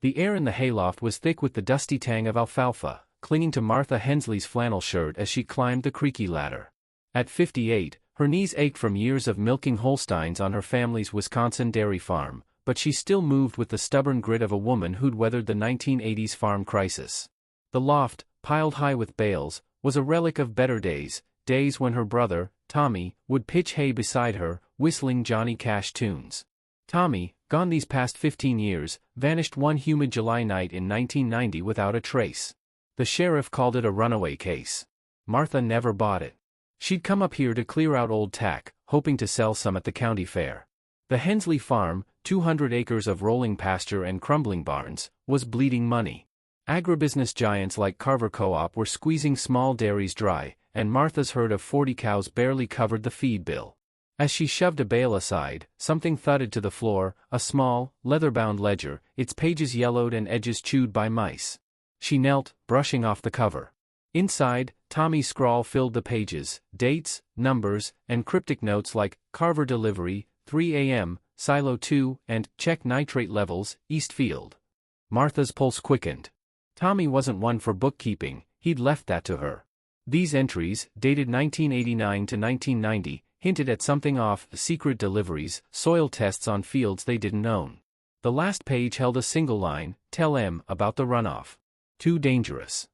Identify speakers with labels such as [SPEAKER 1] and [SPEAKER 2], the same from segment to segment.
[SPEAKER 1] The air in the hayloft was thick with the dusty tang of alfalfa, clinging to Martha Hensley's flannel shirt as she climbed the creaky ladder. At 58, her knees ached from years of milking Holsteins on her family's Wisconsin dairy farm, but she still moved with the stubborn grit of a woman who'd weathered the 1980s farm crisis. The loft, piled high with bales, was a relic of better days, days when her brother, Tommy, would pitch hay beside her, whistling Johnny Cash tunes. Tommy, gone these past 15 years, vanished one humid July night in 1990 without a trace. The sheriff called it a runaway case. Martha never bought it. She'd come up here to clear out old tack, hoping to sell some at the county fair. The Hensley farm, 200 acres of rolling pasture and crumbling barns, was bleeding money. Agribusiness giants like Carver Co-op were squeezing small dairies dry, and Martha's herd of 40 cows barely covered the feed bill. As she shoved a bale aside, something thudded to the floor, a small, leather-bound ledger, its pages yellowed and edges chewed by mice. She knelt, brushing off the cover. Inside, Tommy's scrawl filled the pages, dates, numbers, and cryptic notes like, Carver delivery, 3 a.m., silo 2, and, check nitrate levels, Eastfield. Martha's pulse quickened. Tommy wasn't one for bookkeeping, he'd left that to her. These entries, dated 1989 to 1990, hinted at something off, secret deliveries, soil tests on fields they didn't own. The last page held a single line, tell M about the runoff. Too dangerous.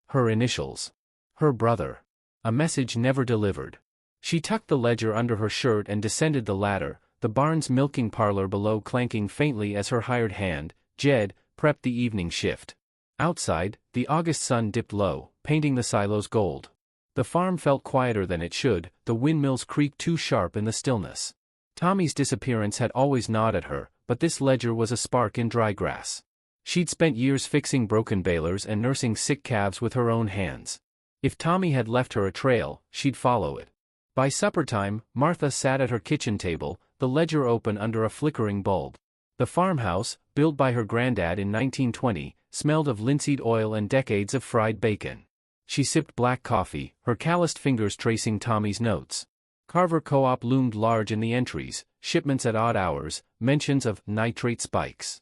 [SPEAKER 1] Her initials. Her brother. A message never delivered. She tucked the ledger under her shirt and descended the ladder, the barn's milking parlor below clanking faintly as her hired hand, Jed, prepped the evening shift. Outside, the August sun dipped low, painting the silos gold. The farm felt quieter than it should, the windmills creaked too sharp in the stillness. Tommy's disappearance had always gnawed at her, but this ledger was a spark in dry grass. She'd spent years fixing broken balers and nursing sick calves with her own hands. If Tommy had left her a trail, she'd follow it. By supper time, Martha sat at her kitchen table, the ledger open under a flickering bulb. The farmhouse, built by her granddad in 1920, smelled of linseed oil and decades of fried bacon. She sipped black coffee, her calloused fingers tracing Tommy's notes. Carver Co-op loomed large in the entries, shipments at odd hours, mentions of nitrate spikes.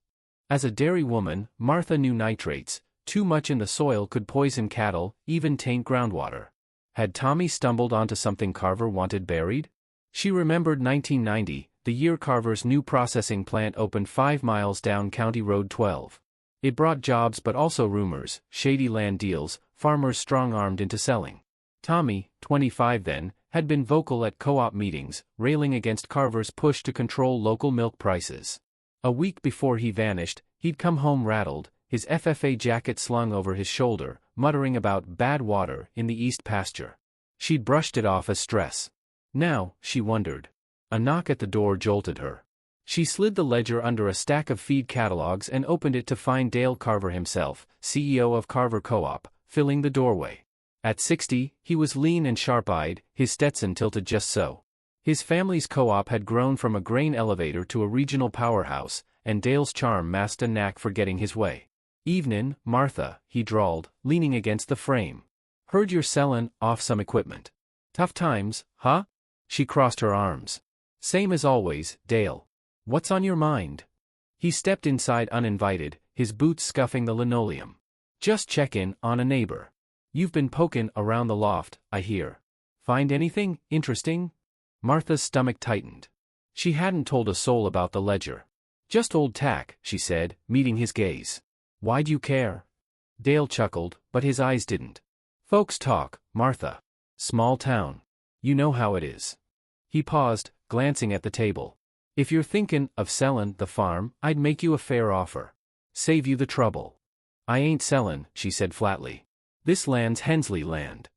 [SPEAKER 1] As a dairy woman, Martha knew nitrates. Too much in the soil could poison cattle, even taint groundwater. Had Tommy stumbled onto something Carver wanted buried? She remembered 1990, the year Carver's new processing plant opened 5 miles down County Road 12. It brought jobs but also rumors, shady land deals, farmers strong-armed into selling. Tommy, 25 then, had been vocal at co-op meetings, railing against Carver's push to control local milk prices. A week before he vanished, he'd come home rattled, his FFA jacket slung over his shoulder, muttering about bad water in the east pasture. She'd brushed it off as stress. Now, she wondered. A knock at the door jolted her. She slid the ledger under a stack of feed catalogs and opened it to find Dale Carver himself, CEO of Carver Co-op, filling the doorway. At 60, he was lean and sharp-eyed, his Stetson tilted just so. His family's co-op had grown from a grain elevator to a regional powerhouse, and Dale's charm masked a knack for getting his way. "Evenin', Martha," he drawled, leaning against the frame. "Heard you're sellin' off some equipment. Tough times, huh?" She crossed her arms. "Same as always, Dale. What's on your mind?" He stepped inside uninvited, his boots scuffing the linoleum. "Just checkin' on a neighbor. You've been pokin' around the loft, I hear. Find anything interesting?" Martha's stomach tightened. She hadn't told a soul about the ledger. "Just old tack," she said, meeting his gaze. "Why'd you care?" Dale chuckled, but his eyes didn't. "Folks talk, Martha. Small town. You know how it is." He paused, glancing at the table. "If you're thinkin' of sellin' the farm, I'd make you a fair offer. Save you the trouble." "I ain't sellin'," she said flatly. "This land's Hensley land."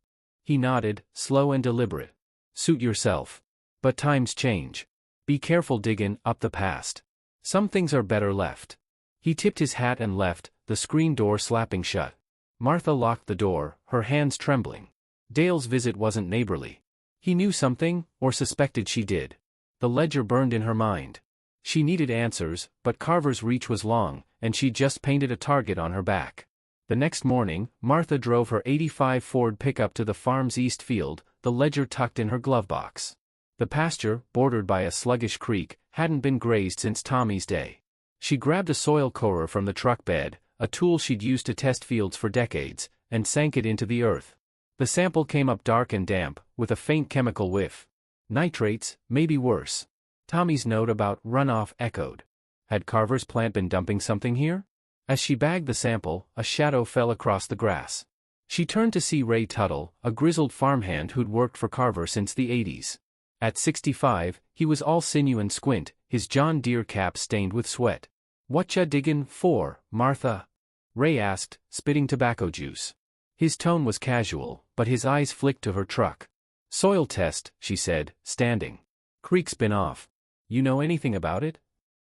[SPEAKER 1] He nodded, slow and deliberate. "Suit yourself. But times change. Be careful diggin' up the past. Some things are better left." He tipped his hat and left, the screen door slapping shut. Martha locked the door, her hands trembling. Dale's visit wasn't neighborly. He knew something, or suspected she did. The ledger burned in her mind. She needed answers, but Carver's reach was long, and she'd just painted a target on her back. The next morning, Martha drove her '85 Ford pickup to the farm's east field, the ledger tucked in her glove box. The pasture, bordered by a sluggish creek, hadn't been grazed since Tommy's day. She grabbed a soil corer from the truck bed, a tool she'd used to test fields for decades, and sank it into the earth. The sample came up dark and damp, with a faint chemical whiff. Nitrates, maybe worse. Tommy's note about runoff echoed. Had Carver's plant been dumping something here? As she bagged the sample, a shadow fell across the grass. She turned to see Ray Tuttle, a grizzled farmhand who'd worked for Carver since the 80s. At 65, he was all sinew and squint, his John Deere cap stained with sweat. "Whatcha diggin' for, Martha?" Ray asked, spitting tobacco juice. His tone was casual, but his eyes flicked to her truck. "Soil test," she said, standing. "Creek's been off. You know anything about it?"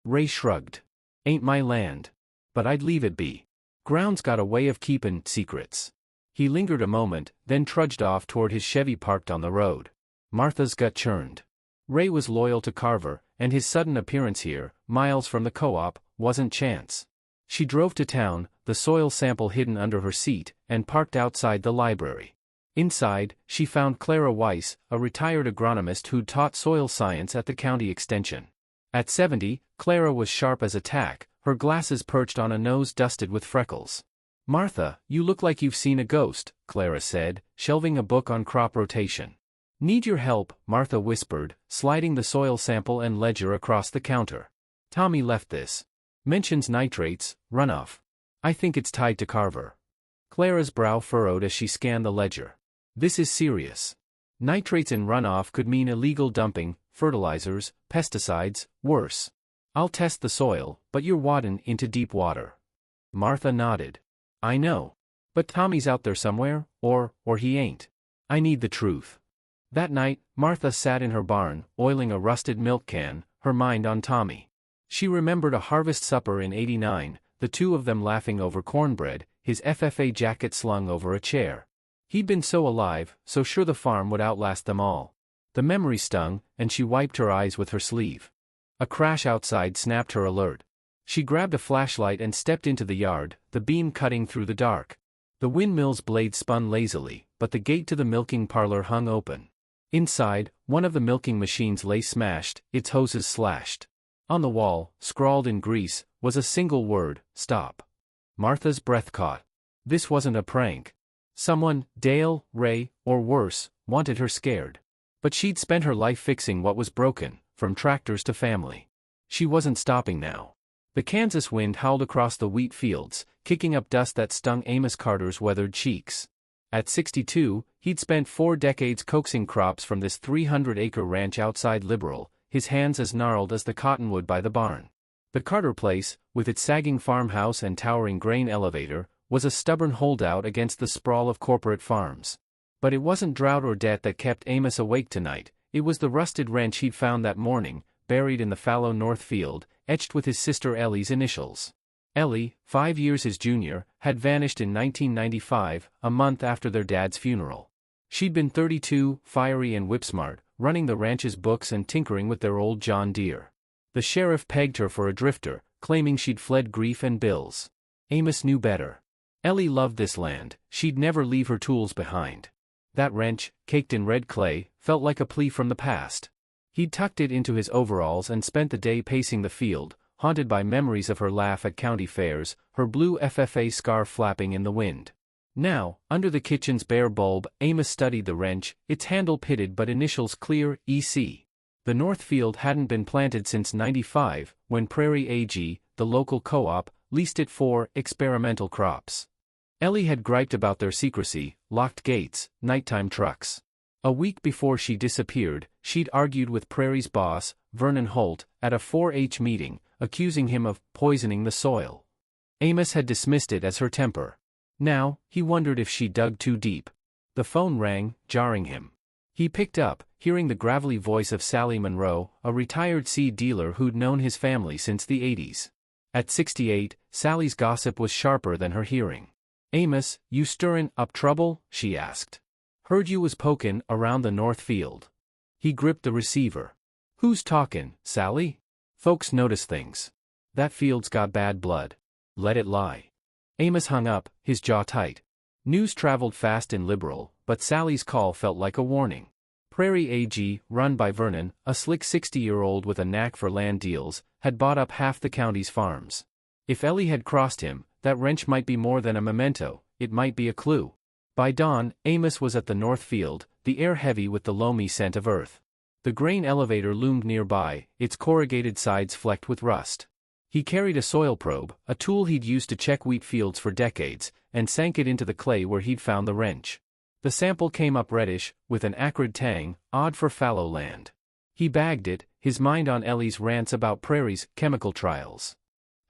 [SPEAKER 1] Ray shrugged. "Ain't my land. But I'd leave it be. Ground's got a way of keepin' secrets." He lingered a moment, then trudged off toward his Chevy parked on the road. Martha's gut churned. Ray was loyal to Carver, and his sudden appearance here, miles from the co-op, wasn't chance. She drove to town, the soil sample hidden under her seat, and parked outside the library. Inside, she found Clara Weiss, a retired agronomist who'd taught soil science at the county extension. At 70, Clara was sharp as a tack, her glasses perched on a nose dusted with freckles. "Martha, you look like you've seen a ghost," Clara said, shelving a book on crop rotation. "Need your help," Martha whispered, sliding the soil sample and ledger across the counter. "Tommy left this. Mentions nitrates, runoff. I think it's tied to Carver." Clara's brow furrowed as she scanned the ledger. "This is serious. Nitrates in runoff could mean illegal dumping, fertilizers, pesticides, worse. I'll test the soil, but you're waddin' into deep water." Martha nodded. "I know. But Tommy's out there somewhere, or he ain't. I need the truth." That night, Martha sat in her barn, oiling a rusted milk can, her mind on Tommy. She remembered a harvest supper in '89, the two of them laughing over cornbread, his FFA jacket slung over a chair. He'd been so alive, so sure the farm would outlast them all. The memory stung, and she wiped her eyes with her sleeve. A crash outside snapped her alert. She grabbed a flashlight and stepped into the yard, the beam cutting through the dark. The windmill's blade spun lazily, but the gate to the milking parlor hung open. Inside, one of the milking machines lay smashed, its hoses slashed. On the wall, scrawled in grease, was a single word: stop. Martha's breath caught. This wasn't a prank. Someone, Dale, Ray, or worse, wanted her scared. But she'd spent her life fixing what was broken, from tractors to family. She wasn't stopping now. The Kansas wind howled across the wheat fields, kicking up dust that stung Amos Carter's weathered cheeks. At 62, he'd spent 4 decades coaxing crops from this 300-acre ranch outside Liberal, his hands as gnarled as the cottonwood by the barn. The Carter place, with its sagging farmhouse and towering grain elevator, was a stubborn holdout against the sprawl of corporate farms. But it wasn't drought or debt that kept Amos awake tonight, it was the rusted wrench he'd found that morning, buried in the fallow north field, etched with his sister Ellie's initials. Ellie, 5 years his junior, had vanished in 1995, a month after their dad's funeral. She'd been 32, fiery and whip-smart, running the ranch's books and tinkering with their old John Deere. The sheriff pegged her for a drifter, claiming she'd fled grief and bills. Amos knew better. Ellie loved this land, she'd never leave her tools behind. That wrench, caked in red clay, felt like a plea from the past. He'd tucked it into his overalls and spent the day pacing the field, haunted by memories of her laugh at county fairs, her blue FFA scarf flapping in the wind. Now, under the kitchen's bare bulb, Amos studied the wrench, its handle pitted but initials clear, EC. The north field hadn't been planted since '95, when Prairie AG, the local co-op, leased it for experimental crops. Ellie had griped about their secrecy, locked gates, nighttime trucks. A week before she disappeared, she'd argued with Prairie's boss, Vernon Holt, at a 4-H meeting, accusing him of poisoning the soil. Amos had dismissed it as her temper. Now, he wondered if she dug too deep. The phone rang, jarring him. He picked up, hearing the gravelly voice of Sally Monroe, a retired seed dealer who'd known his family since the '80s. At 68, Sally's gossip was sharper than her hearing. "Amos, you stirrin' up trouble?" she asked. "Heard you was pokin' around the north field." He gripped the receiver. "Who's talkin', Sally? Folks notice things. That field's got bad blood. Let it lie." Amos hung up, his jaw tight. News traveled fast in Liberal, but Sally's call felt like a warning. Prairie AG, run by Vernon, a slick 60-year-old with a knack for land deals, had bought up half the county's farms. If Ellie had crossed him, that wrench might be more than a memento, it might be a clue. By dawn, Amos was at the north field, the air heavy with the loamy scent of earth. The grain elevator loomed nearby, its corrugated sides flecked with rust. He carried a soil probe, a tool he'd used to check wheat fields for decades, and sank it into the clay where he'd found the wrench. The sample came up reddish, with an acrid tang, odd for fallow land. He bagged it, his mind on Ellie's rants about Prairie's chemical trials.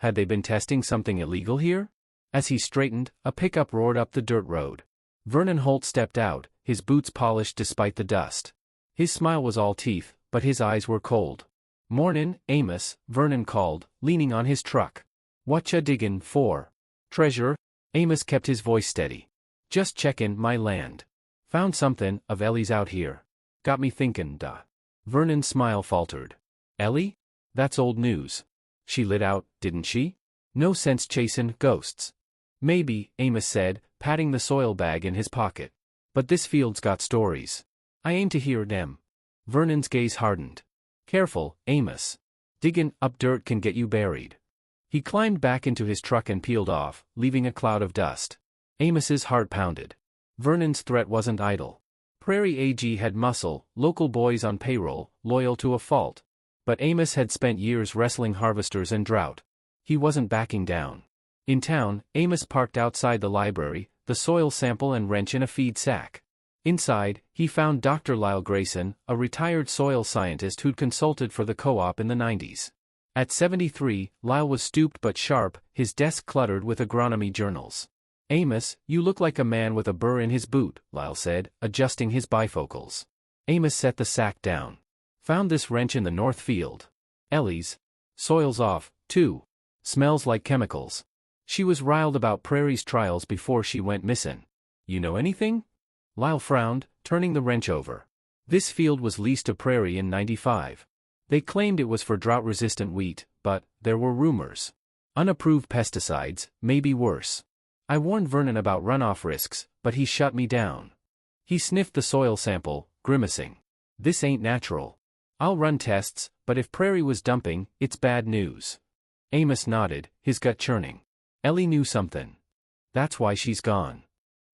[SPEAKER 1] Had they been testing something illegal here? As he straightened, a pickup roared up the dirt road. Vernon Holt stepped out, his boots polished despite the dust. His smile was all teeth, but his eyes were cold. "Mornin', Amos," Vernon called, leaning on his truck. "Whatcha diggin' for? Treasure?" Amos kept his voice steady. "Just checkin' my land. Found something of Ellie's out here. Got me thinkin', duh." Vernon's smile faltered. "Ellie? That's old news. She lit out, didn't she? No sense chasin' ghosts." "Maybe," Amos said, patting the soil bag in his pocket. "But this field's got stories. I aim to hear them." Vernon's gaze hardened. "Careful, Amos. Diggin' up dirt can get you buried." He climbed back into his truck and peeled off, leaving a cloud of dust. Amos's heart pounded. Vernon's threat wasn't idle. Prairie AG had muscle, local boys on payroll, loyal to a fault. But Amos had spent years wrestling harvesters and drought. He wasn't backing down. In town, Amos parked outside the library, the soil sample and wrench in a feed sack. Inside, he found Dr. Lyle Grayson, a retired soil scientist who'd consulted for the co-op in the 90s. At 73, Lyle was stooped but sharp, his desk cluttered with agronomy journals. "Amos, you look like a man with a burr in his boot," Lyle said, adjusting his bifocals. Amos set the sack down. "Found this wrench in the north field. Ellie's. Soil's off, too. Smells like chemicals. She was riled about Prairie's trials before she went missing. You know anything?" Lyle frowned, turning the wrench over. This field was leased to Prairie in '95. They claimed it was for drought-resistant wheat, but there were rumors. Unapproved pesticides, maybe worse. I warned Vernon about runoff risks, but he shut me down. He sniffed the soil sample, grimacing. "This ain't natural. I'll run tests, but if Prairie was dumping, it's bad news." Amos nodded, his gut churning. Ellie knew something. "That's why she's gone."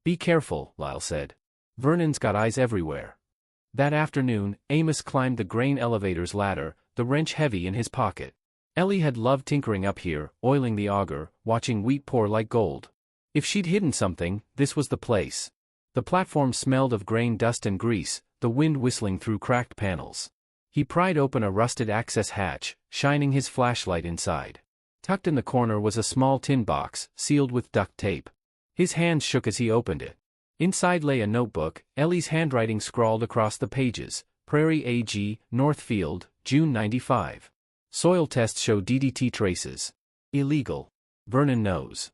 [SPEAKER 1] "Be careful," Lyle said. "Vernon's got eyes everywhere." That afternoon, Amos climbed the grain elevator's ladder, the wrench heavy in his pocket. Ellie had loved tinkering up here, oiling the auger, watching wheat pour like gold. If she'd hidden something, this was the place. The platform smelled of grain dust and grease, the wind whistling through cracked panels. He pried open a rusted access hatch, shining his flashlight inside. Tucked in the corner was a small tin box, sealed with duct tape. His hands shook as he opened it. Inside lay a notebook, Ellie's handwriting scrawled across the pages. Prairie AG, Northfield, June '95. Soil tests show DDT traces. Illegal. Vernon knows.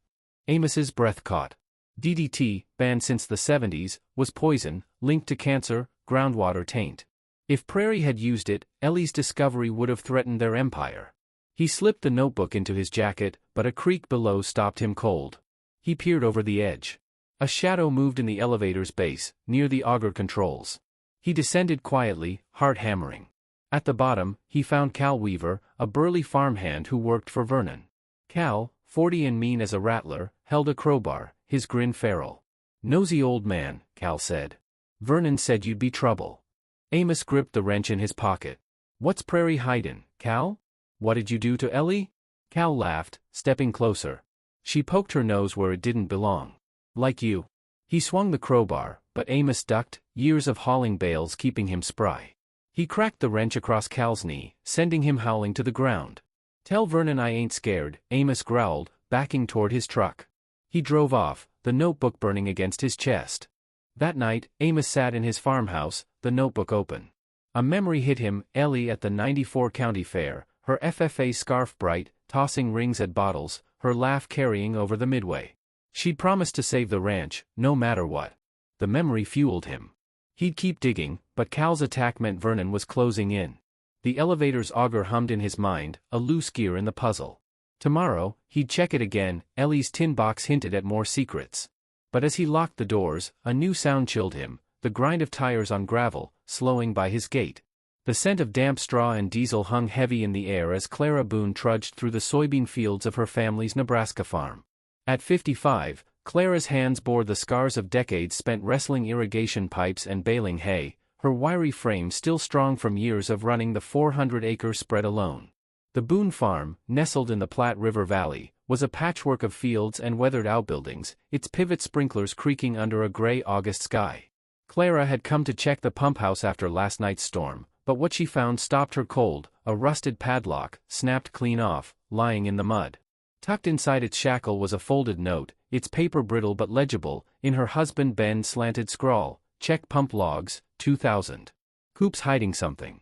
[SPEAKER 1] Amos's breath caught. DDT, banned since the '70s, was poison, linked to cancer, groundwater taint. If Prairie had used it, Ellie's discovery would have threatened their empire. He slipped the notebook into his jacket, but a creak below stopped him cold. He peered over the edge. A shadow moved in the elevator's base, near the auger controls. He descended quietly, heart hammering. At the bottom, he found Cal Weaver, a burly farmhand who worked for Vernon. Cal, 40 and mean as a rattler, held a crowbar, his grin feral. "Nosy old man," Cal said. "Vernon said you'd be trouble." Amos gripped the wrench in his pocket. "What's Prairie hidin', Cal? What did you do to Ellie?" Cal laughed, stepping closer. "She poked her nose where it didn't belong. Like you." He swung the crowbar, but Amos ducked, years of hauling bales keeping him spry. He cracked the wrench across Cal's knee, sending him howling to the ground. "Tell Vernon I ain't scared," Amos growled, backing toward his truck. He drove off, the notebook burning against his chest. That night, Amos sat in his farmhouse, the notebook open. A memory hit him, Ellie at the '94 county fair, her FFA scarf bright, tossing rings at bottles, her laugh carrying over the midway. She'd promised to save the ranch, no matter what. The memory fueled him. He'd keep digging, but Cal's attack meant Vernon was closing in. The elevator's auger hummed in his mind, a loose gear in the puzzle. Tomorrow, he'd check it again. Ellie's tin box hinted at more secrets. But as he locked the doors, a new sound chilled him, the grind of tires on gravel, slowing by his gate. The scent of damp straw and diesel hung heavy in the air as Clara Boone trudged through the soybean fields of her family's Nebraska farm. At 55, Clara's hands bore the scars of decades spent wrestling irrigation pipes and baling hay, her wiry frame still strong from years of running the 400-acre spread alone. The Boone farm, nestled in the Platte River Valley, was a patchwork of fields and weathered outbuildings, its pivot sprinklers creaking under a gray August sky. Clara had come to check the pump house after last night's storm, but what she found stopped her cold, a rusted padlock, snapped clean off, lying in the mud. Tucked inside its shackle was a folded note, its paper brittle but legible, in her husband Ben's slanted scrawl, "Check pump logs, 2000. Coop's hiding something."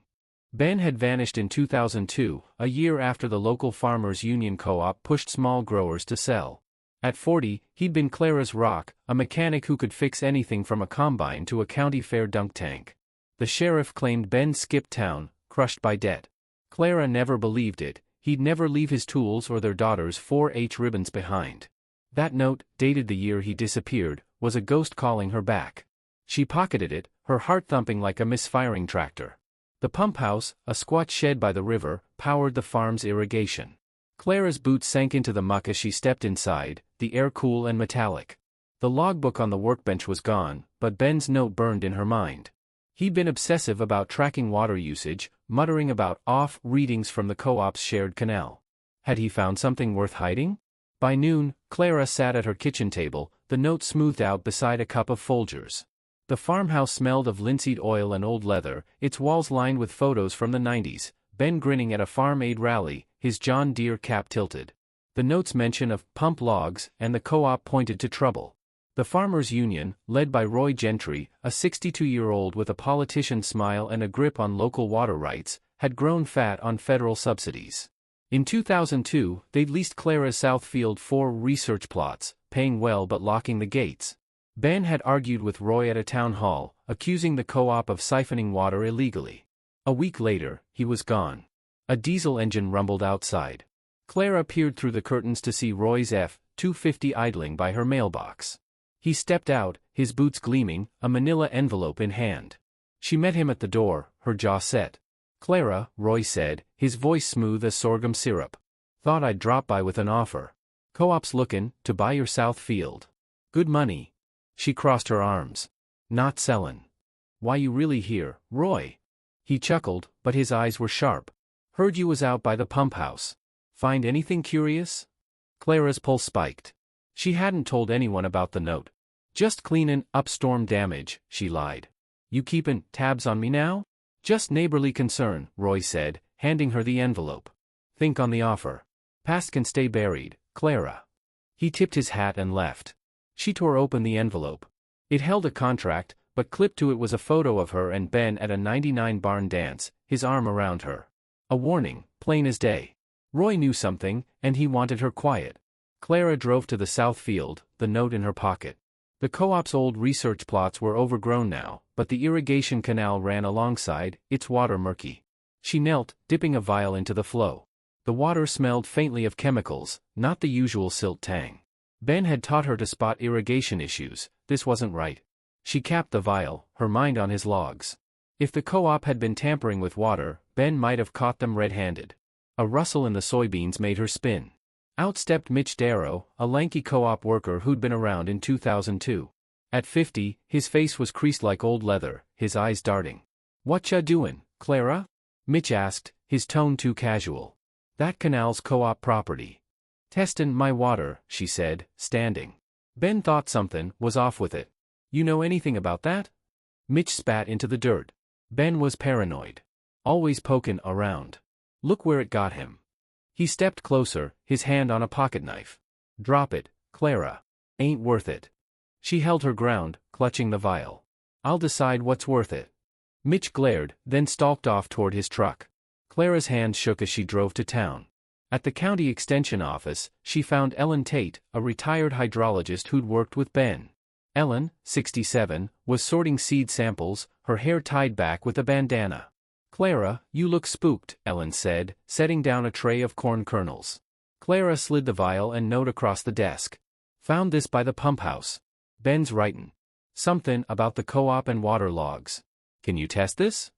[SPEAKER 1] Ben had vanished in 2002, a year after the local farmers' union co-op pushed small growers to sell. At 40, he'd been Clara's rock, a mechanic who could fix anything from a combine to a county fair dunk tank. The sheriff claimed Ben skipped town, crushed by debt. Clara never believed it, he'd never leave his tools or their daughter's 4-H ribbons behind. That note, dated the year he disappeared, was a ghost calling her back. She pocketed it, her heart thumping like a misfiring tractor. The pump house, a squat shed by the river, powered the farm's irrigation. Clara's boots sank into the muck as she stepped inside, the air cool and metallic. The logbook on the workbench was gone, but Ben's note burned in her mind. He'd been obsessive about tracking water usage, muttering about off readings from the co-op's shared canal. Had he found something worth hiding? By noon, Clara sat at her kitchen table, the note smoothed out beside a cup of Folgers. The farmhouse smelled of linseed oil and old leather, its walls lined with photos from the 90s, Ben grinning at a Farm Aid rally, his John Deere cap tilted. The note's mention of pump logs and the co-op pointed to trouble. The Farmers' Union, led by Roy Gentry, a 62-year-old with a politician's smile and a grip on local water rights, had grown fat on federal subsidies. In 2002, they'd leased Clara's Southfield 4 research plots, paying well but locking the gates. Ben had argued with Roy at a town hall, accusing the co-op of siphoning water illegally. A week later, he was gone. A diesel engine rumbled outside. Clara peered through the curtains to see Roy's F-250 idling by her mailbox. He stepped out, his boots gleaming, a manila envelope in hand. She met him at the door, her jaw set. "Clara," Roy said, his voice smooth as sorghum syrup. "Thought I'd drop by with an offer. Co-op's lookin' to buy your south field. Good money." She crossed her arms. "Not sellin'." "Why you really here, Roy?" He chuckled, but his eyes were sharp. "Heard you was out by the pump house. Find anything curious?" Clara's pulse spiked. She hadn't told anyone about the note. "Just cleanin' up storm damage," she lied. "You keepin' tabs on me now?" "Just neighborly concern," Roy said, handing her the envelope. "Think on the offer. Past can stay buried, Clara." He tipped his hat and left. She tore open the envelope. It held a contract, but clipped to it was a photo of her and Ben at a '99 barn dance, his arm around her. A warning, plain as day. Roy knew something, and he wanted her quiet. Clara drove to the south field, the note in her pocket. The co-op's old research plots were overgrown now, but the irrigation canal ran alongside, its water murky. She knelt, dipping a vial into the flow. The water smelled faintly of chemicals, not the usual silt tang. Ben had taught her to spot irrigation issues, this wasn't right. She capped the vial, her mind on his logs. If the co-op had been tampering with water, Ben might have caught them red-handed. A rustle in the soybeans made her spin. Out stepped Mitch Darrow, a lanky co-op worker who'd been around in 2002. At 50, his face was creased like old leather, his eyes darting. "Whatcha doin', Clara?" Mitch asked, his tone too casual. "That canal's co-op property." "Testin' my water," she said, standing. Ben thought something was off with it. "You know anything about that?" Mitch spat into the dirt. Ben was paranoid. Always pokin' around. Look where it got him. He stepped closer, his hand on a pocketknife. "Drop it, Clara. Ain't worth it." She held her ground, clutching the vial. "I'll decide what's worth it." Mitch glared, then stalked off toward his truck. Clara's hand shook as she drove to town. At the county extension office, she found Ellen Tate, a retired hydrologist who'd worked with Ben. Ellen, 67, was sorting seed samples, her hair tied back with a bandana. "Clara, you look spooked," Ellen said, setting down a tray of corn kernels. Clara slid the vial and note across the desk. "Found this by the pump house. Ben's writin' somethin' about the co-op and water logs. Can you test this?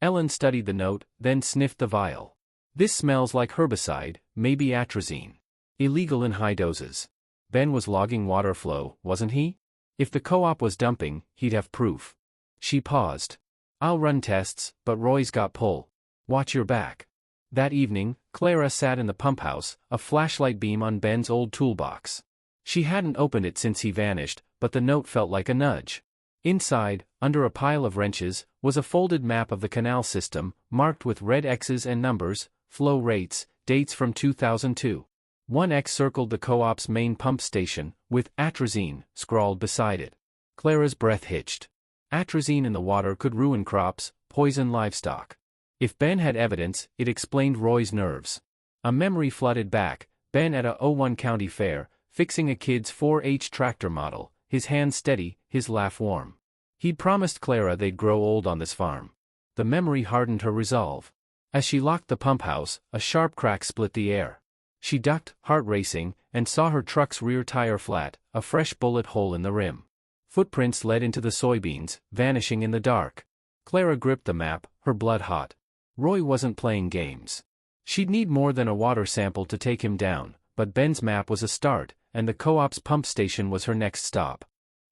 [SPEAKER 1] Ellen studied the note, then sniffed the vial. This smells like herbicide, maybe atrazine. Illegal in high doses. Ben was logging water flow, wasn't he? If the co-op was dumping, he'd have proof. She paused. I'll run tests, but Roy's got pull. Watch your back. That evening, Clara sat in the pump house, a flashlight beam on Ben's old toolbox. She hadn't opened it since he vanished, but the note felt like a nudge. Inside, under a pile of wrenches, was a folded map of the canal system, marked with red X's and numbers, flow rates, dates from 2002. One X circled the co-op's main pump station, with atrazine scrawled beside it. Clara's breath hitched. Atrazine in the water could ruin crops, poison livestock. If Ben had evidence, it explained Roy's nerves. A memory flooded back, Ben at a '01 county fair, fixing a kid's 4-H tractor model, his hands steady, his laugh warm. He'd promised Clara they'd grow old on this farm. The memory hardened her resolve. As she locked the pump house, a sharp crack split the air. She ducked, heart racing, and saw her truck's rear tire flat, a fresh bullet hole in the rim. Footprints led into the soybeans, vanishing in the dark. Clara gripped the map, her blood hot. Roy wasn't playing games. She'd need more than a water sample to take him down, but Ben's map was a start, and the co-op's pump station was her next stop.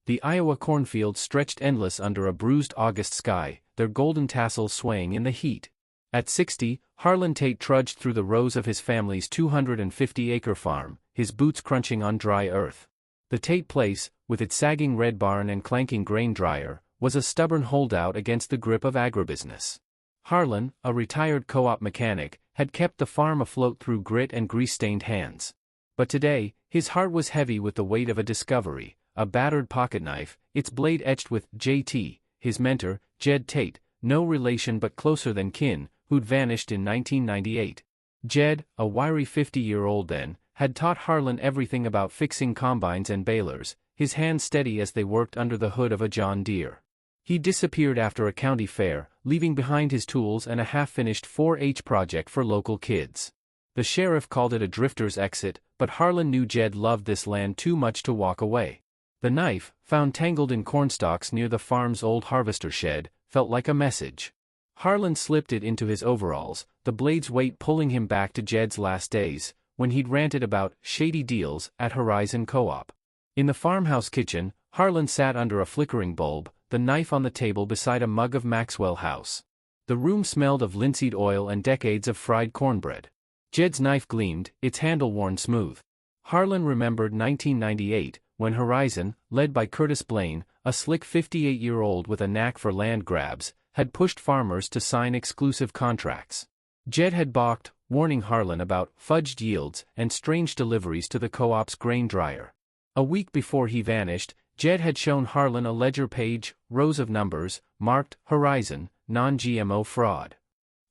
[SPEAKER 1] The Iowa cornfields stretched endless under a bruised August sky, their golden tassels swaying in the heat. At 60, Harlan Tate trudged through the rows of his family's 250-acre farm, his boots crunching on dry earth. The Tate place, with its sagging red barn and clanking grain dryer, was a stubborn holdout against the grip of agribusiness. Harlan, a retired co-op mechanic, had kept the farm afloat through grit and grease-stained hands. But today, his heart was heavy with the weight of a discovery, a battered pocketknife, its blade etched with J.T., his mentor, Jed Tate, no relation but closer than kin, who'd vanished in 1998. Jed, a wiry 50-year-old then, had taught Harlan everything about fixing combines and balers, his hands steady as they worked under the hood of a John Deere. He disappeared after a county fair, leaving behind his tools and a half-finished 4-H project for local kids. The sheriff called it a drifter's exit, but Harlan knew Jed loved this land too much to walk away. The knife, found tangled in cornstalks near the farm's old harvester shed, felt like a message. Harlan slipped it into his overalls, the blade's weight pulling him back to Jed's last days, when he'd ranted about shady deals at Horizon Co-op. In the farmhouse kitchen, Harlan sat under a flickering bulb, the knife on the table beside a mug of Maxwell House. The room smelled of linseed oil and decades of fried cornbread. Jed's knife gleamed, its handle worn smooth. Harlan remembered 1998, when Horizon, led by Curtis Blaine, a slick 58-year-old with a knack for land grabs, had pushed farmers to sign exclusive contracts. Jed had balked, warning Harlan about fudged yields and strange deliveries to the co-op's grain dryer. A week before he vanished, Jed had shown Harlan a ledger page, rows of numbers, marked Horizon, non-GMO fraud.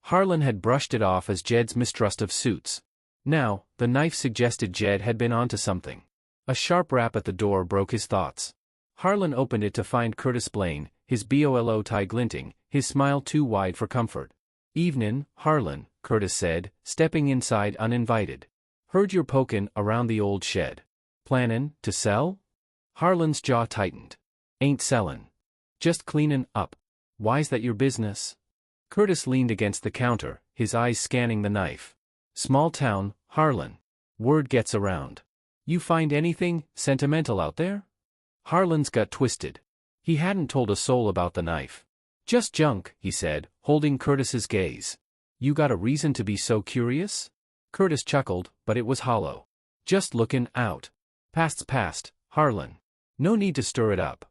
[SPEAKER 1] Harlan had brushed it off as Jed's mistrust of suits. Now, the knife suggested Jed had been onto something. A sharp rap at the door broke his thoughts. Harlan opened it to find Curtis Blaine, his BOLO tie glinting, his smile too wide for comfort. "Evenin', Harlan," Curtis said, stepping inside uninvited. "Heard you're pokin' around the old shed. Plannin' to sell?" Harlan's jaw tightened. "Ain't sellin'. Just cleanin' up. Why's that your business?" Curtis leaned against the counter, his eyes scanning the knife. "Small town, Harlan. Word gets around. You find anything sentimental out there?" Harlan's gut twisted. He hadn't told a soul about the knife. "Just junk," he said, holding Curtis's gaze. "You got a reason to be so curious?" Curtis chuckled, but it was hollow. "Just lookin' out. Past's past, Harlan. No need to stir it up."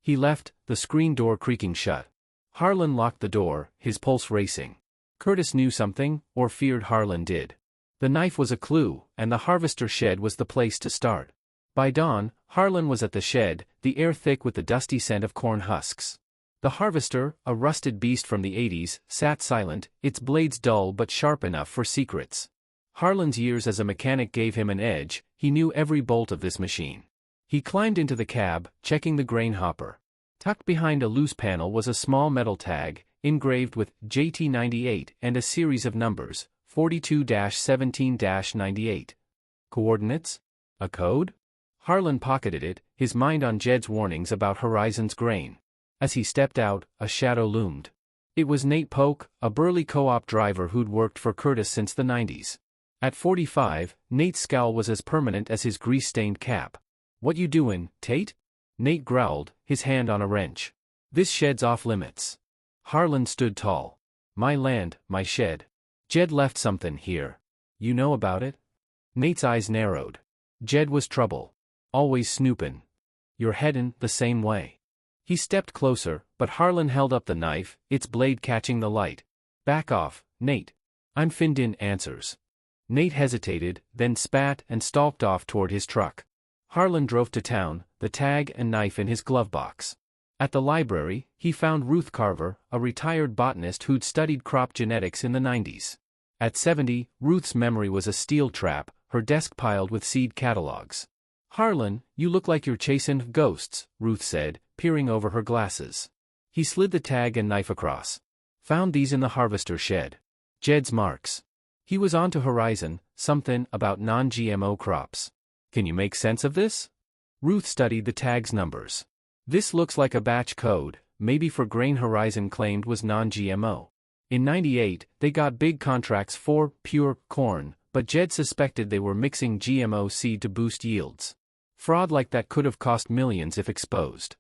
[SPEAKER 1] He left, the screen door creaking shut. Harlan locked the door, his pulse racing. Curtis knew something, or feared Harlan did. The knife was a clue, and the harvester shed was the place to start. By dawn, Harlan was at the shed, the air thick with the dusty scent of corn husks. The harvester, a rusted beast from the 80s, sat silent, its blades dull but sharp enough for secrets. Harlan's years as a mechanic gave him an edge, he knew every bolt of this machine. He climbed into the cab, checking the grain hopper. Tucked behind a loose panel was a small metal tag, engraved with JT98 and a series of numbers, 42-17-98. Coordinates? A code? Harlan pocketed it, his mind on Jed's warnings about Horizon's grain. As he stepped out, a shadow loomed. It was Nate Polk, a burly co-op driver who'd worked for Curtis since the 90s. At 45, Nate's scowl was as permanent as his grease-stained cap. "What you doin', Tate?" Nate growled, his hand on a wrench. "This shed's off limits." Harlan stood tall. "My land, my shed. Jed left something here. You know about it?" Nate's eyes narrowed. Jed was trouble. Always snoopin'. "You're headin' the same way." He stepped closer, but Harlan held up the knife, its blade catching the light. "Back off, Nate. I'm finned in answers." Nate hesitated, then spat and stalked off toward his truck. Harlan drove to town, the tag and knife in his glove box. At the library, he found Ruth Carver, a retired botanist who'd studied crop genetics in the 90s. At 70, Ruth's memory was a steel trap, her desk piled with seed catalogs. "Harlan, you look like you're chasing ghosts," Ruth said, peering over her glasses. He slid the tag and knife across. "Found these in the harvester shed. Jed's marks." He was on to Horizon, something about non-GMO crops. "Can you make sense of this?" Ruth studied the tag's numbers. "This looks like a batch code, maybe for grain Horizon claimed was non-GMO. In 98, they got big contracts for pure corn, but Jed suspected they were mixing GMO seed to boost yields. Fraud like that could have cost millions if exposed."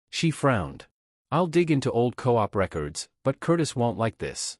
[SPEAKER 1] She frowned. "I'll dig into old co-op records, but Curtis won't like this."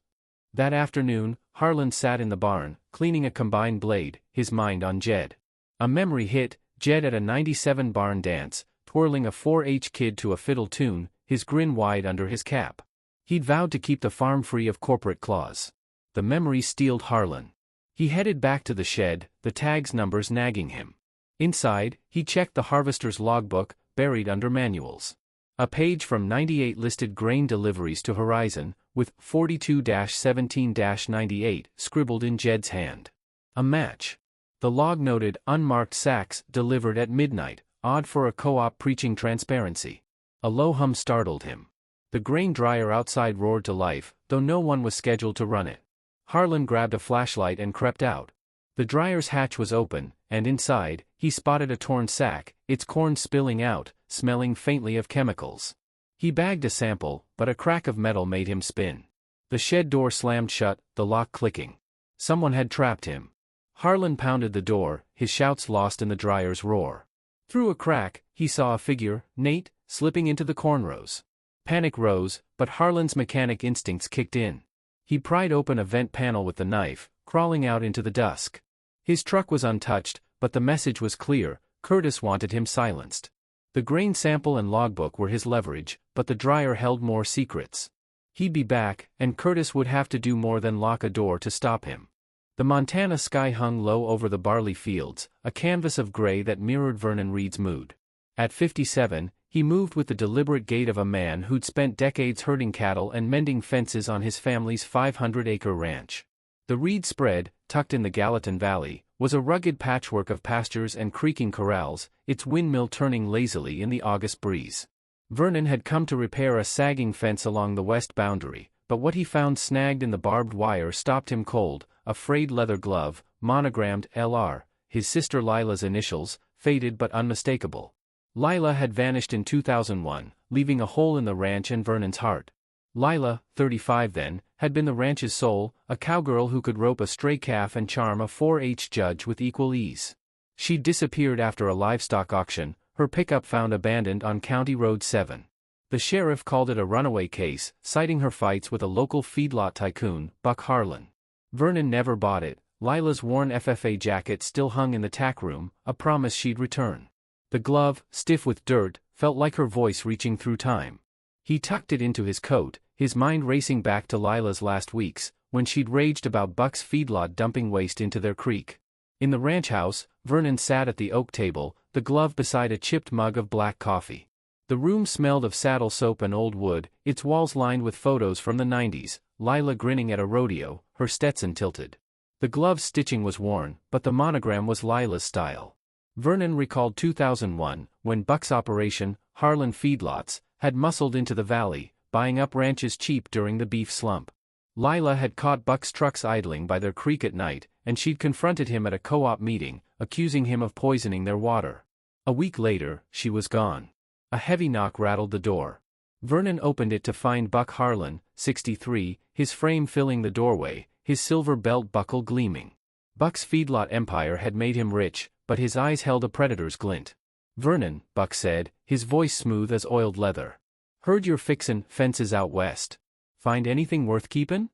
[SPEAKER 1] That afternoon, Harlan sat in the barn, cleaning a combine blade, his mind on Jed. A memory hit, Jed at a 97 barn dance, twirling a 4-H kid to a fiddle tune, his grin wide under his cap. He'd vowed to keep the farm free of corporate claws. The memory steeled Harlan. He headed back to the shed, the tag's numbers nagging him. Inside, he checked the harvester's logbook, buried under manuals. A page from 98 listed grain deliveries to Horizon, with 42-17-98 scribbled in Jed's hand. A match. The log noted unmarked sacks delivered at midnight, odd for a co-op preaching transparency. A low hum startled him. The grain dryer outside roared to life, though no one was scheduled to run it. Harlan grabbed a flashlight and crept out. The dryer's hatch was open, and inside, he spotted a torn sack, its corn spilling out, smelling faintly of chemicals. He bagged a sample, but a crack of metal made him spin. The shed door slammed shut, the lock clicking. Someone had trapped him. Harlan pounded the door, his shouts lost in the dryer's roar. Through a crack, he saw a figure, Nate, slipping into the cornrows. Panic rose, but Harlan's mechanic instincts kicked in. He pried open a vent panel with the knife, crawling out into the dusk. His truck was untouched, but the message was clear: Curtis wanted him silenced. The grain sample and logbook were his leverage, but the dryer held more secrets. He'd be back, and Curtis would have to do more than lock a door to stop him. The Montana sky hung low over the barley fields, a canvas of gray that mirrored Vernon Reed's mood. At 57, he moved with the deliberate gait of a man who'd spent decades herding cattle and mending fences on his family's 500-acre ranch. The Reed spread, tucked in the Gallatin Valley, was a rugged patchwork of pastures and creaking corrals, its windmill turning lazily in the August breeze. Vernon had come to repair a sagging fence along the west boundary, but what he found snagged in the barbed wire stopped him cold: a frayed leather glove, monogrammed L.R., his sister Lila's initials, faded but unmistakable. Lila had vanished in 2001, leaving a hole in the ranch and Vernon's heart. Lila, 35 then, had been the ranch's soul, a cowgirl who could rope a stray calf and charm a 4-H judge with equal ease. She'd disappeared after a livestock auction, her pickup found abandoned on County Road 7. The sheriff called it a runaway case, citing her fights with a local feedlot tycoon, Buck Harlan. Vernon never bought it. Lila's worn FFA jacket still hung in the tack room, a promise she'd return. The glove, stiff with dirt, felt like her voice reaching through time. He tucked it into his coat, his mind racing back to Lila's last weeks, when she'd raged about Buck's feedlot dumping waste into their creek. In the ranch house, Vernon sat at the oak table, the glove beside a chipped mug of black coffee. The room smelled of saddle soap and old wood, its walls lined with photos from the 90s, Lila grinning at a rodeo, her Stetson tilted. The glove's stitching was worn, but the monogram was Lila's style. Vernon recalled 2001, when Buck's operation, Harlan Feedlots, had muscled into the valley, buying up ranches cheap during the beef slump. Lila had caught Buck's trucks idling by their creek at night, and she'd confronted him at a co-op meeting, accusing him of poisoning their water. A week later, she was gone. A heavy knock rattled the door. Vernon opened it to find Buck Harlan, 63, his frame filling the doorway, his silver belt buckle gleaming. Buck's feedlot empire had made him rich, but his eyes held a predator's glint. "Vernon," Buck said, his voice smooth as oiled leather. "Heard you're fixin' fences out west. Find anything worth keepin'?"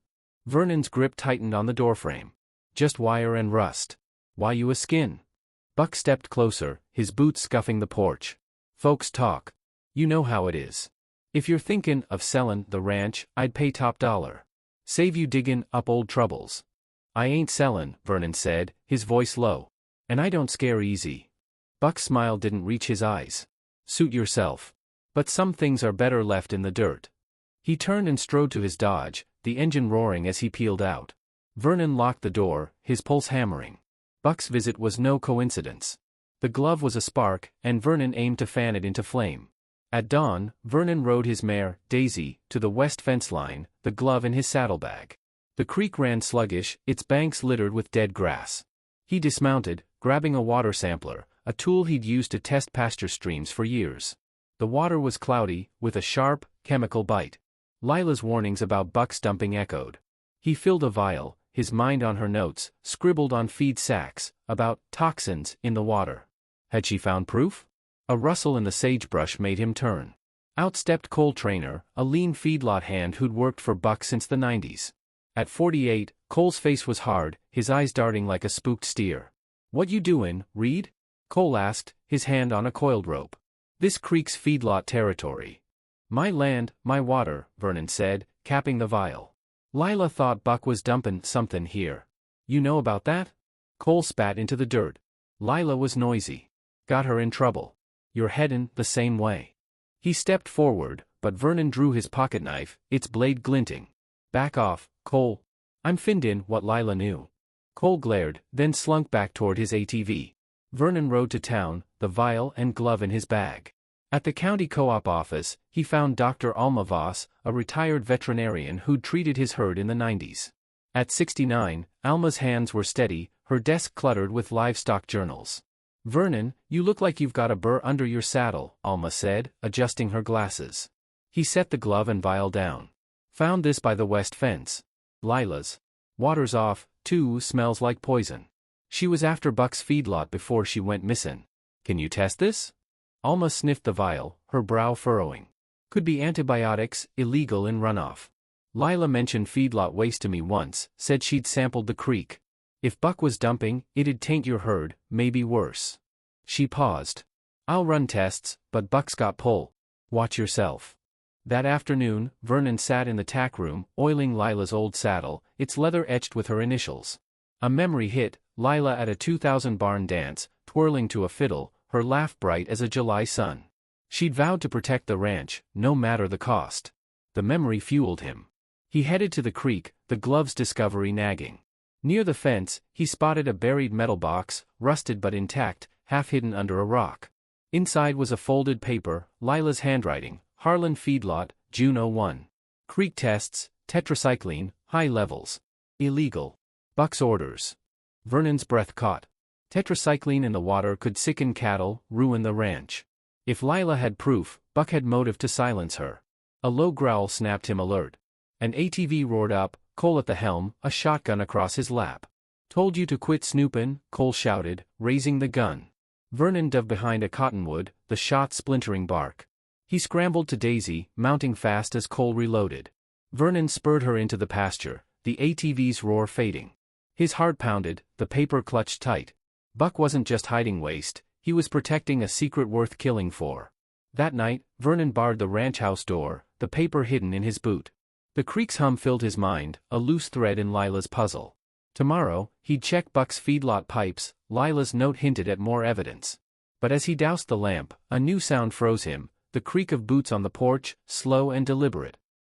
[SPEAKER 1] Vernon's grip tightened on the doorframe. "Just wire and rust. Why you a skin?" Buck stepped closer, his boots scuffing the porch. "Folks talk. You know how it is. If you're thinkin' of sellin' the ranch, I'd pay top dollar. Save you diggin' up old troubles." "I ain't sellin'," Vernon said, his voice low. "And I don't scare easy." Buck's smile didn't reach his eyes. "Suit yourself. But some things are better left in the dirt." He turned and strode to his Dodge, the engine roaring as he peeled out. Vernon locked the door, his pulse hammering. Buck's visit was no coincidence. The glove was a spark, and Vernon aimed to fan it into flame. At dawn, Vernon rode his mare, Daisy, to the west fence line, the glove in his saddlebag. The creek ran sluggish, its banks littered with dead grass. He dismounted, grabbing a water sampler, a tool he'd used to test pasture streams for years. The water was cloudy, with a sharp, chemical bite. Lila's warnings about Buck's dumping echoed. He filled a vial, his mind on her notes, scribbled on feed sacks, about toxins in the water. Had she found proof? A rustle in the sagebrush made him turn. Out stepped Cole Trainer, a lean feedlot hand who'd worked for Buck since the 90s. At 48, Cole's face was hard, his eyes darting like a spooked steer. "What you doin', Reed?" Cole asked, his hand on a coiled rope. "This creek's feedlot territory." "My land, my water," Vernon said, capping the vial. "Lila thought Buck was dumpin' somethin' here. You know about that?" Cole spat into the dirt. "Lila was noisy. Got her in trouble. You're headin' the same way." He stepped forward, but Vernon drew his pocketknife, its blade glinting. "Back off, Cole. I'm finned in what Lila knew." Cole glared, then slunk back toward his ATV. Vernon rode to town, the vial and glove in his bag. At the county co-op office, he found Dr. Alma Voss, a retired veterinarian who'd treated his herd in the 90s. At 69, Alma's hands were steady, her desk cluttered with livestock journals. "Vernon, you look like you've got a burr under your saddle," Alma said, adjusting her glasses. He set the glove and vial down. "Found this by the west fence. Lila's. Water's off, too, smells like poison. She was after Buck's feedlot before she went missin'. Can you test this?" Alma sniffed the vial, her brow furrowing. "Could be antibiotics, illegal in runoff. Lila mentioned feedlot waste to me once, said she'd sampled the creek. If Buck was dumping, it'd taint your herd, maybe worse." She paused. "I'll run tests, but Buck's got pull. Watch yourself." That afternoon, Vernon sat in the tack room, oiling Lila's old saddle, its leather etched with her initials. A memory hit, Lila at a 2000 barn dance, twirling to a fiddle, her laugh bright as a July sun. She'd vowed to protect the ranch, no matter the cost. The memory fueled him. He headed to the creek, the glove's discovery nagging. Near the fence, he spotted a buried metal box, rusted but intact, half hidden under a rock. Inside was a folded paper, Lila's handwriting, Harlan Feedlot, June 01. Creek tests, tetracycline, high levels. Illegal. Buck's orders. Vernon's breath caught. Tetracycline in the water could sicken cattle, ruin the ranch. If Lila had proof, Buck had motive to silence her. A low growl snapped him alert. An ATV roared up, Cole at the helm, a shotgun across his lap. "Told you to quit snoopin'," Cole shouted, raising the gun. Vernon dove behind a cottonwood, the shot splintering bark. He scrambled to Daisy, mounting fast as Cole reloaded. Vernon spurred her into the pasture, the ATV's roar fading. His heart pounded, the paper clutched tight. Buck wasn't just hiding waste, he was protecting a secret worth killing for. That night, Vernon barred the ranch house door, the paper hidden in his boot. The creek's hum filled his mind, a loose thread in Lila's puzzle. Tomorrow, he'd check Buck's feedlot pipes, Lila's note hinted at more evidence. But as he doused the lamp, a new sound froze him, the creak of boots on the porch, slow and deliberate.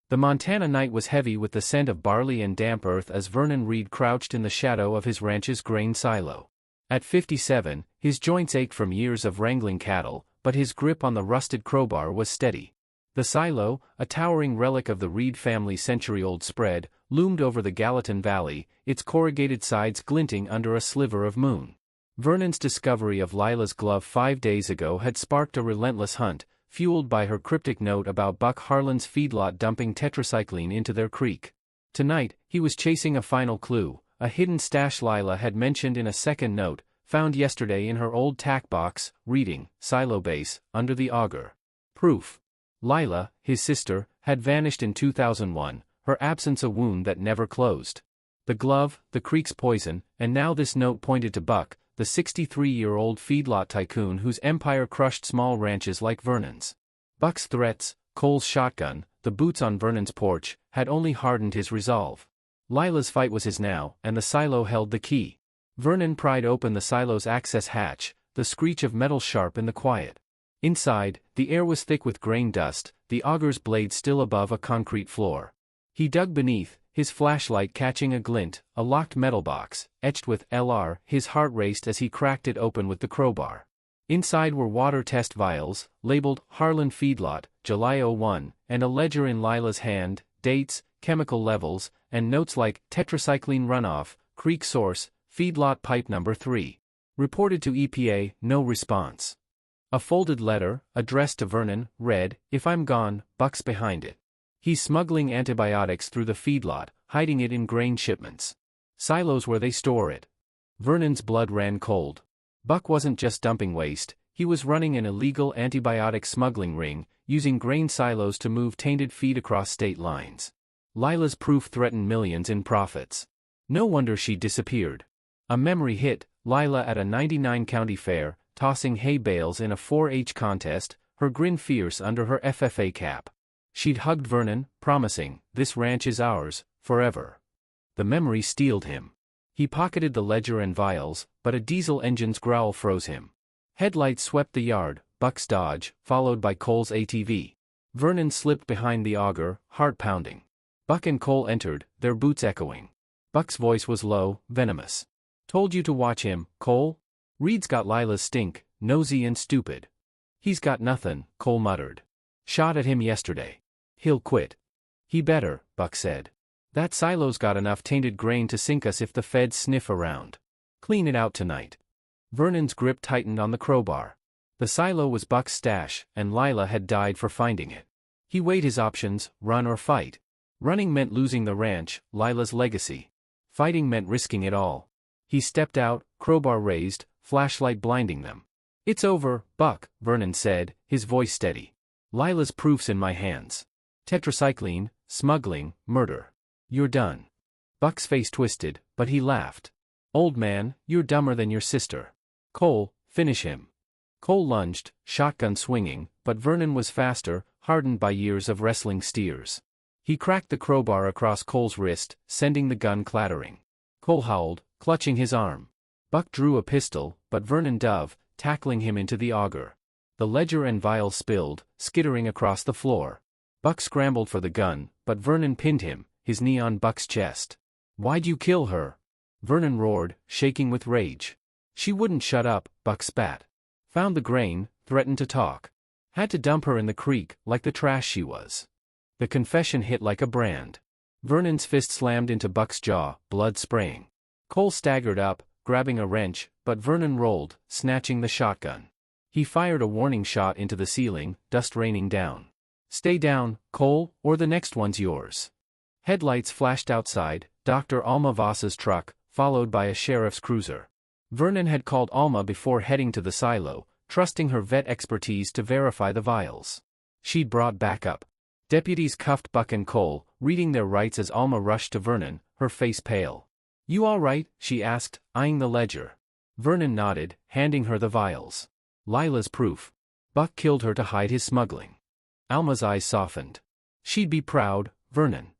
[SPEAKER 1] The Montana night was heavy with the scent of barley and damp earth as Vernon Reed crouched in the shadow of his ranch's grain silo. At 57, his joints ached from years of wrangling cattle, but his grip on the rusted crowbar was steady. The silo, a towering relic of the Reed family's century-old spread, loomed over the Gallatin Valley, its corrugated sides glinting under a sliver of moon. Vernon's discovery of Lila's glove 5 days ago had sparked a relentless hunt, fueled by her cryptic note about Buck Harlan's feedlot dumping tetracycline into their creek. Tonight, he was chasing a final clue, a hidden stash Lila had mentioned in a second note, found yesterday in her old tack box, reading, silo base, under the auger. Proof. Lila, his sister, had vanished in 2001, her absence a wound that never closed. The glove, the creek's poison, and now this note pointed to Buck, the 63-year-old feedlot tycoon whose empire crushed small ranches like Vernon's. Buck's threats, Cole's shotgun, the boots on Vernon's porch, had only hardened his resolve. Lila's fight was his now, and the silo held the key. Vernon pried open the silo's access hatch, the screech of metal sharp in the quiet. Inside, the air was thick with grain dust, the auger's blade still above a concrete floor. He dug beneath, his flashlight catching a glint, a locked metal box, etched with LR. His heart raced as he cracked it open with the crowbar. Inside were water test vials, labeled Harlan Feedlot, July 01, and a ledger in Lila's hand, dates, chemical levels, and notes like tetracycline runoff, creek source, feedlot pipe number 3. Reported to EPA, no response. A folded letter, addressed to Vernon, read, "If I'm gone, Buck's behind it. He's smuggling antibiotics through the feedlot, hiding it in grain shipments. Silos where they store it." Vernon's blood ran cold. Buck wasn't just dumping waste, he was running an illegal antibiotic smuggling ring, using grain silos to move tainted feed across state lines. Lila's proof threatened millions in profits. No wonder she disappeared. A memory hit, Lila at a 99 county fair, tossing hay bales in a 4-H contest, her grin fierce under her FFA cap. She'd hugged Vernon, promising, "This ranch is ours, forever." The memory steeled him. He pocketed the ledger and vials, but a diesel engine's growl froze him. Headlights swept the yard, Buck's Dodge, followed by Cole's ATV. Vernon slipped behind the auger, heart pounding. Buck and Cole entered, their boots echoing. Buck's voice was low, venomous. "Told you to watch him, Cole? Reed's got Lila's stink, nosy and stupid." "He's got nothin'," Cole muttered. "Shot at him yesterday. He'll quit." "He better," Buck said. "That silo's got enough tainted grain to sink us if the feds sniff around. Clean it out tonight." Vernon's grip tightened on the crowbar. The silo was Buck's stash, and Lila had died for finding it. He weighed his options, run or fight. Running meant losing the ranch, Lila's legacy. Fighting meant risking it all. He stepped out, crowbar raised, flashlight blinding them. "It's over, Buck," Vernon said, his voice steady. "Lila's proof's in my hands. Tetracycline, smuggling, murder. You're done." Buck's face twisted, but he laughed. "Old man, you're dumber than your sister. Cole, finish him." Cole lunged, shotgun swinging, but Vernon was faster, hardened by years of wrestling steers. He cracked the crowbar across Cole's wrist, sending the gun clattering. Cole howled, clutching his arm. Buck drew a pistol, but Vernon dove, tackling him into the auger. The ledger and vials spilled, skittering across the floor. Buck scrambled for the gun, but Vernon pinned him, his knee on Buck's chest. "Why'd you kill her?" Vernon roared, shaking with rage. "She wouldn't shut up," Buck spat. "Found the grain, threatened to talk. Had to dump her in the creek, like the trash she was." The confession hit like a brand. Vernon's fist slammed into Buck's jaw, blood spraying. Cole staggered up, grabbing a wrench, but Vernon rolled, snatching the shotgun. He fired a warning shot into the ceiling, dust raining down. "Stay down, Cole, or the next one's yours." Headlights flashed outside, Dr. Alma Voss's truck, followed by a sheriff's cruiser. Vernon had called Alma before heading to the silo, trusting her vet expertise to verify the vials. She'd brought backup. Deputies cuffed Buck and Cole, reading their rights as Alma rushed to Vernon, her face pale. "You all right?" she asked, eyeing the ledger. Vernon nodded, handing her the vials. "Lila's proof. Buck killed her to hide his smuggling." Alma's eyes softened. "She'd be proud, Vernon."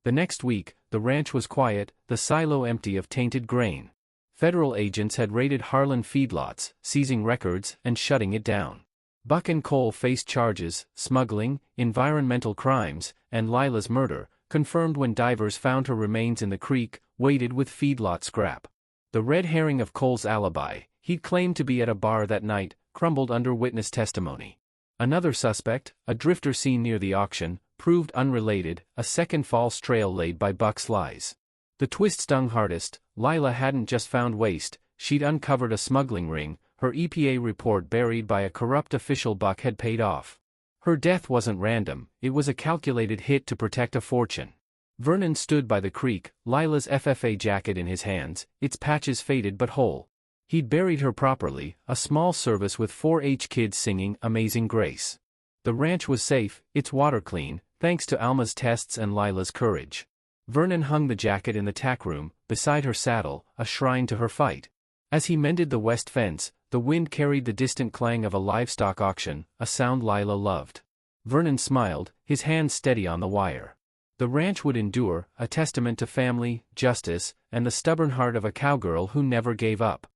[SPEAKER 1] The next week, the ranch was quiet, the silo empty of tainted grain. Federal agents had raided Harlan feedlots, seizing records and shutting it down. Buck and Cole faced charges, smuggling, environmental crimes, and Lila's murder, confirmed when divers found her remains in the creek, weighted with feedlot scrap. The red herring of Cole's alibi, he'd claimed to be at a bar that night, crumbled under witness testimony. Another suspect, a drifter seen near the auction, proved unrelated, a second false trail laid by Buck's lies. The twist stung hardest. Lila hadn't just found waste, she'd uncovered a smuggling ring, her EPA report buried by a corrupt official Buck had paid off. Her death wasn't random, it was a calculated hit to protect a fortune. Vernon stood by the creek, Lila's FFA jacket in his hands, its patches faded but whole. He'd buried her properly, a small service with 4-H kids singing Amazing Grace. The ranch was safe, its water clean, thanks to Alma's tests and Lila's courage. Vernon hung the jacket in the tack room, beside her saddle, a shrine to her fight. As he mended the west fence, the wind carried the distant clang of a livestock auction, a sound Lila loved. Vernon smiled, his hands steady on the wire. The ranch would endure, a testament to family, justice, and the stubborn heart of a cowgirl who never gave up.